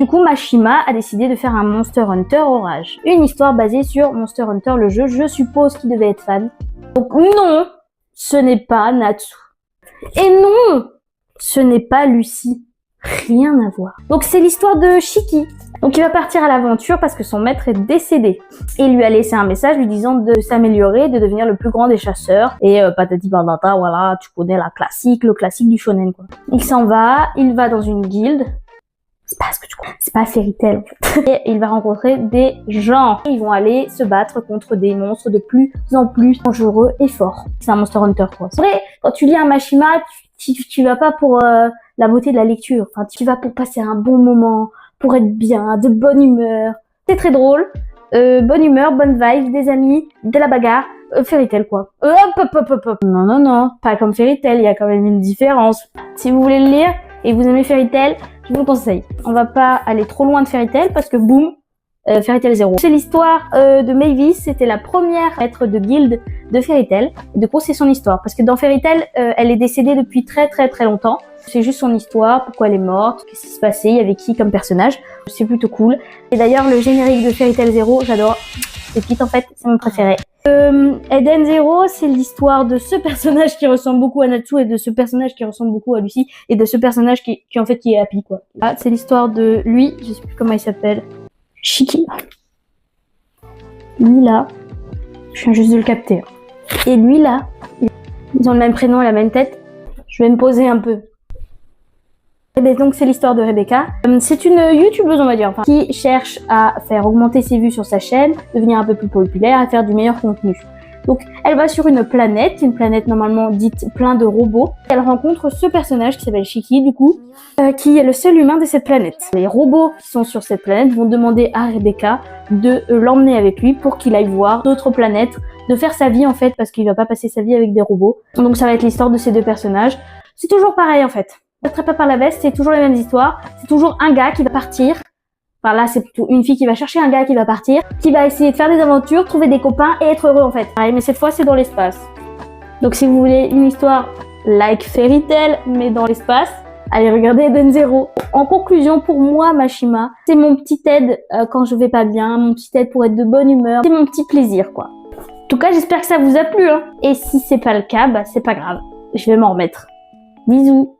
Du coup, Mashima a décidé de faire un Monster Hunter Orage. Une histoire basée sur Monster Hunter, le jeu. Je suppose qu'il devait être fan. Donc non, ce n'est pas Natsu. Et non, ce n'est pas Lucie. Rien à voir. Donc c'est l'histoire de Shiki. Donc il va partir à l'aventure parce que son maître est décédé. Et il lui a laissé un message lui disant de s'améliorer, de devenir le plus grand des chasseurs. Et patati patata, voilà, tu connais le classique du shonen, quoi. Il s'en va, il va dans une guilde. C'est pas ce que tu crois. C'est pas Fairy Tail, en fait. Et il va rencontrer des gens. Ils vont aller se battre contre des monstres de plus en plus dangereux et forts. C'est un Monster Hunter, quoi. C'est vrai, quand tu lis un Mashima, tu vas pas pour la beauté de la lecture. Enfin, tu vas pour passer un bon moment, pour être bien, de bonne humeur. C'est très drôle. Bonne humeur, bonne vibe, des amis, de la bagarre. Fairy Tail, quoi. Hop. Non. Pas comme Fairy Tail, il y a quand même une différence. Si vous voulez le lire et vous aimez Fairy Tail, je vous le conseille. On va pas aller trop loin de Fairy Tail parce que boum, Fairy Tail 0. C'est l'histoire de Mavis, c'était la première maître de guilde de Fairy Tail. Et du coup, c'est son histoire. Parce que dans Fairy Tail, elle est décédée depuis très longtemps. C'est juste son histoire, pourquoi elle est morte, qu'est-ce qui se passait, il y avait qui comme personnage. C'est plutôt cool. Et d'ailleurs, le générique de Fairy Tail 0, j'adore. C'est Pete en fait, c'est mon préféré. Eden Zero, c'est l'histoire de ce personnage qui ressemble beaucoup à Natsu et de ce personnage qui ressemble beaucoup à Lucie et de ce personnage qui en fait qui est Happy, quoi. Ah, c'est l'histoire de lui, je sais plus comment il s'appelle. Shiki. Lui là, je viens juste de le capter. Et lui là, ils ont le même prénom et la même tête. Je vais me poser un peu. Et bien donc c'est l'histoire de Rebecca. C'est une youtubeuse, on va dire, enfin, qui cherche à faire augmenter ses vues sur sa chaîne, devenir un peu plus populaire, à faire du meilleur contenu. Donc elle va sur une planète normalement dite plein de robots. Elle rencontre ce personnage qui s'appelle Shiki, du coup, qui est le seul humain de cette planète. Les robots qui sont sur cette planète vont demander à Rebecca de l'emmener avec lui pour qu'il aille voir d'autres planètes, de faire sa vie en fait, parce qu'il va pas passer sa vie avec des robots. Donc ça va être l'histoire de ces deux personnages. C'est toujours pareil en fait. Attrapé par la veste, c'est toujours les mêmes histoires. C'est toujours un gars qui va partir. Enfin là, c'est plutôt une fille qui va chercher un gars qui va partir, qui va essayer de faire des aventures, trouver des copains et être heureux en fait. Pareil, mais cette fois, c'est dans l'espace. Donc si vous voulez une histoire like Fairy Tail, mais dans l'espace, allez regarder Eden Zero. En conclusion, pour moi, Mashima, c'est mon petit aide quand je vais pas bien, mon petit aide pour être de bonne humeur. C'est mon petit plaisir, quoi. En tout cas, j'espère que ça vous a plu, hein. Et si c'est pas le cas, bah c'est pas grave. Je vais m'en remettre. Bisous.